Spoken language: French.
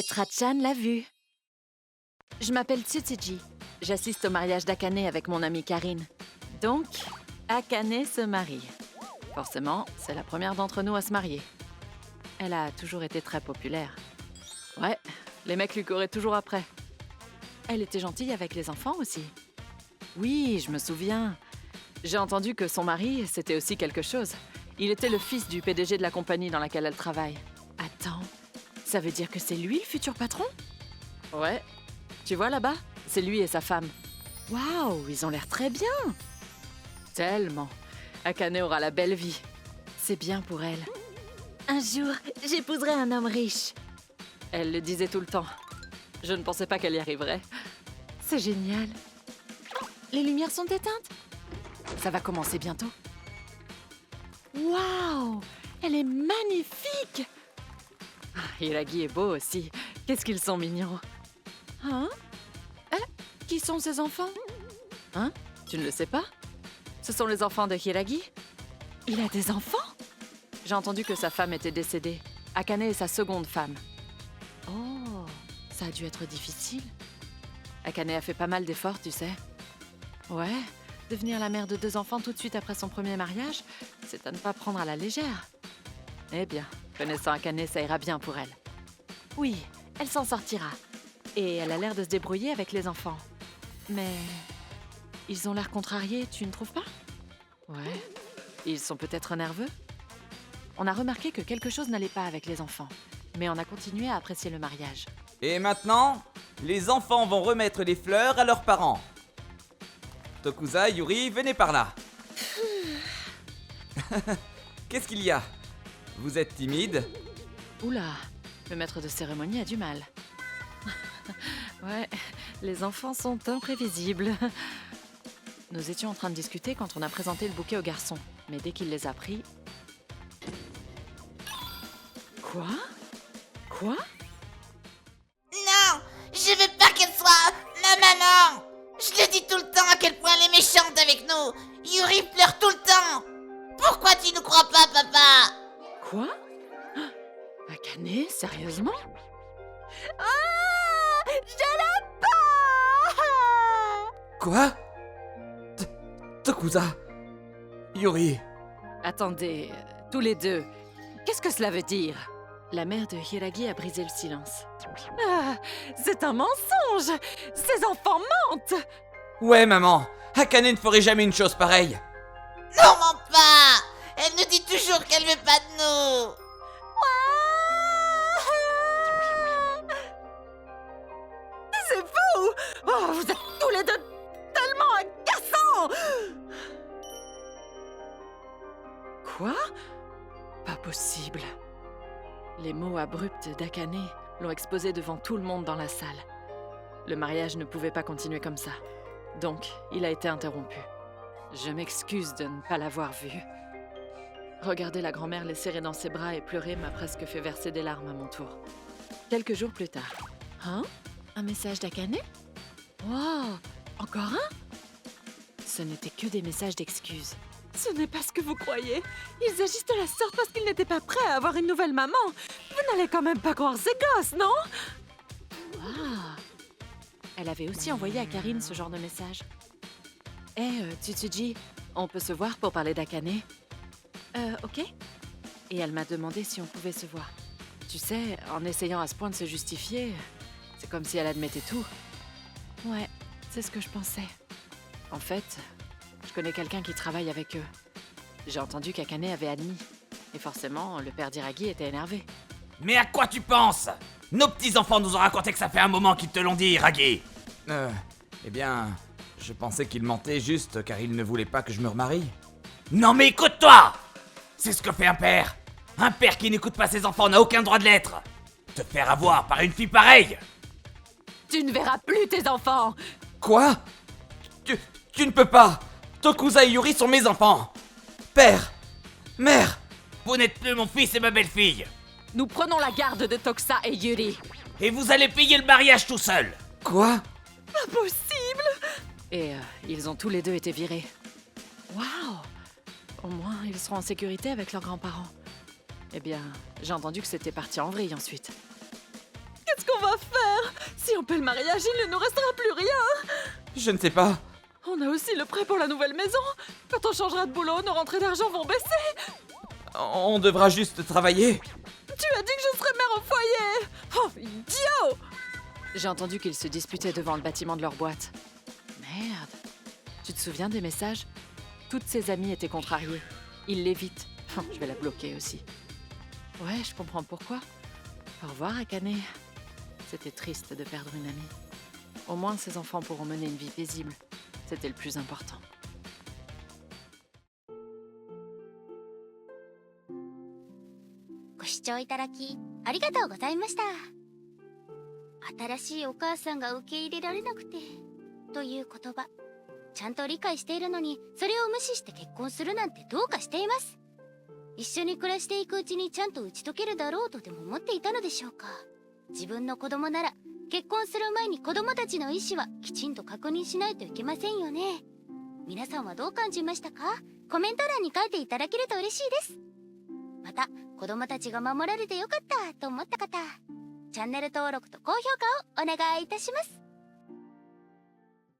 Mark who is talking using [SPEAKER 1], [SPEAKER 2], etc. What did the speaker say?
[SPEAKER 1] Et Trachan l'a vu. Je m'appelle Tsutsiji. J'assiste au mariage d'Akane avec mon amie Karine. Donc, Akane se marie. Forcément, c'est la première d'entre nous à se marier. Elle a toujours été très populaire. Ouais, les mecs lui couraient toujours après. Elle était gentille avec les enfants aussi. Oui, je me souviens. J'ai entendu que son mari, c'était aussi quelque chose. Il était le fils du PDG de la compagnie dans laquelle elle travaille. Attends, ça veut dire que c'est lui le futur patron? Ouais. Tu vois là-bas? C'est lui et sa femme. Waouh, ils ont l'air très bien! Tellement. Akane aura la belle vie. C'est bien pour elle. Un jour, j'épouserai un homme riche. Elle le disait tout le temps. Je ne pensais pas qu'elle y arriverait. C'est génial. Les lumières sont éteintes. Ça va commencer bientôt. Waouh! Elle est magnifique! Ah, Hiragi est beau aussi. Qu'est-ce qu'ils sont mignons. Hein? Qui sont ces enfants? Hein? Tu ne le sais pas? Ce sont les enfants de Hiragi. Il a des enfants? J'ai entendu que sa femme était décédée. Akane est sa seconde femme. Oh, ça a dû être difficile. Akane a fait pas mal d'efforts, tu sais. Ouais, devenir la mère de 2 enfants tout de suite après son premier mariage, c'est à ne pas prendre à la légère. Eh bien, connaissant Akane, ça ira bien pour elle. Oui, elle s'en sortira. Et elle a l'air de se débrouiller avec les enfants. Mais ils ont l'air contrariés, tu ne trouves pas? Ouais, ils sont peut-être nerveux. On a remarqué que quelque chose n'allait pas avec les enfants, mais on a continué à apprécier le mariage.
[SPEAKER 2] Et maintenant, les enfants vont remettre les fleurs à leurs parents. Tokusa, Yuri, venez par là. Qu'est-ce qu'il y a? Vous êtes timide?
[SPEAKER 1] Oula, le maître de cérémonie a du mal. Ouais, les enfants sont imprévisibles. Nous étions en train de discuter quand on a présenté le bouquet aux garçons, mais dès qu'il les a pris... Quoi? Quoi?
[SPEAKER 3] Non, je veux pas qu'elle soit ma maman. Je le dis tout le temps à quel point elle est méchante avec nous. Yuri pleure tout le temps. Pourquoi tu ne crois pas, papa?
[SPEAKER 1] Quoi? Ah, Akane, sérieusement? Ah! Je l'aime pas!
[SPEAKER 2] Quoi? Tokusa, Yuri.
[SPEAKER 1] Attendez, tous les deux, qu'est-ce que cela veut dire? La mère de Hiragi a brisé le silence. Ah, c'est un mensonge! Ces enfants mentent!
[SPEAKER 2] Ouais, maman, Akane ne ferait jamais une chose pareille.
[SPEAKER 3] Non, mens pas. Elle nous dit toujours qu'elle veut pas de nous.
[SPEAKER 1] C'est fou! Oh, vous êtes tous les deux tellement agaçants! Quoi? Pas possible. Les mots abrupts d'Akane l'ont exposé devant tout le monde dans la salle. Le mariage ne pouvait pas continuer comme ça. Donc, il a été interrompu. Je m'excuse de ne pas l'avoir vu. Regarder la grand-mère les serrer dans ses bras et pleurer m'a presque fait verser des larmes à mon tour. Quelques jours plus tard. Hein? Un message d'Akane? Wow! Encore un? Ce n'était que des messages d'excuses. Ce n'est pas ce que vous croyez. Ils agissent de la sorte parce qu'ils n'étaient pas prêts à avoir une nouvelle maman. Vous n'allez quand même pas croire ces gosses, non? Ah! Elle avait aussi envoyé à Karine ce genre de message. Tsutsiji, on peut se voir pour parler d'Akane? Ok. Et elle m'a demandé si on pouvait se voir. Tu sais, en essayant à ce point de se justifier, c'est comme si elle admettait tout. Ouais, c'est ce que je pensais. En fait, je connais quelqu'un qui travaille avec eux. J'ai entendu qu'Akane avait admis. Et forcément, le père d'Hiragi était énervé.
[SPEAKER 2] Mais à quoi tu penses? Nos petits-enfants nous ont raconté que ça fait un moment qu'ils te l'ont dit, Hiragi. Eh bien, je pensais qu'ils mentaient juste car ils ne voulaient pas que je me remarie. Non mais écoute-toi! C'est ce que fait un père. Un père qui n'écoute pas ses enfants n'a aucun droit de l'être. Te faire avoir par une fille pareille.
[SPEAKER 1] Tu ne verras plus tes enfants!
[SPEAKER 2] Quoi? Tu ne peux pas. Tokusa et Yuri sont mes enfants. Père, mère, vous n'êtes plus mon fils et ma belle-fille.
[SPEAKER 1] Nous prenons la garde de Tokusa et Yuri.
[SPEAKER 2] Et vous allez payer le mariage tout seul. Quoi?
[SPEAKER 1] Impossible! Et ils ont tous les deux été virés. Waouh! Au moins, ils seront en sécurité avec leurs grands-parents. Eh bien, j'ai entendu que c'était parti en vrille ensuite. Qu'est-ce qu'on qu'on va faire? Si on paie le mariage, il ne nous restera plus rien.
[SPEAKER 2] Je ne sais pas.
[SPEAKER 1] On a aussi le prêt pour la nouvelle maison. Quand on changera de boulot, nos rentrées d'argent vont baisser.
[SPEAKER 2] On devra juste travailler.
[SPEAKER 1] Tu as dit que je serais mère au foyer. Oh, idiot! J'ai entendu qu'ils se disputaient devant le bâtiment de leur boîte. Merde. Tu te souviens des messages? Toutes ses amies étaient contrariées. Il l'évite. Je vais la bloquer aussi. Ouais, je comprends pourquoi. Au revoir, Akane. C'était triste de perdre une amie. Au moins, ses enfants pourront mener une vie paisible. C'était le plus important.
[SPEAKER 4] ご視聴いただきありがとうございました。新しいお母さんが受け入れられなくてという言葉、ちゃんと理解しているのにそれを無視して結婚するなんてどうかしています。一緒に暮らしていくうちにちゃんと打ち解けるだろうとでも思っていたのでしょうか。自分の子供なら結婚する前に子供たちの意思はきちんと確認しないといけませんよね。皆さんはどう感じましたか？コメント欄に書いていただけると嬉しいです。また子供たちが守られてよかったと思った方、チャンネル登録と高評価をお願いいたします。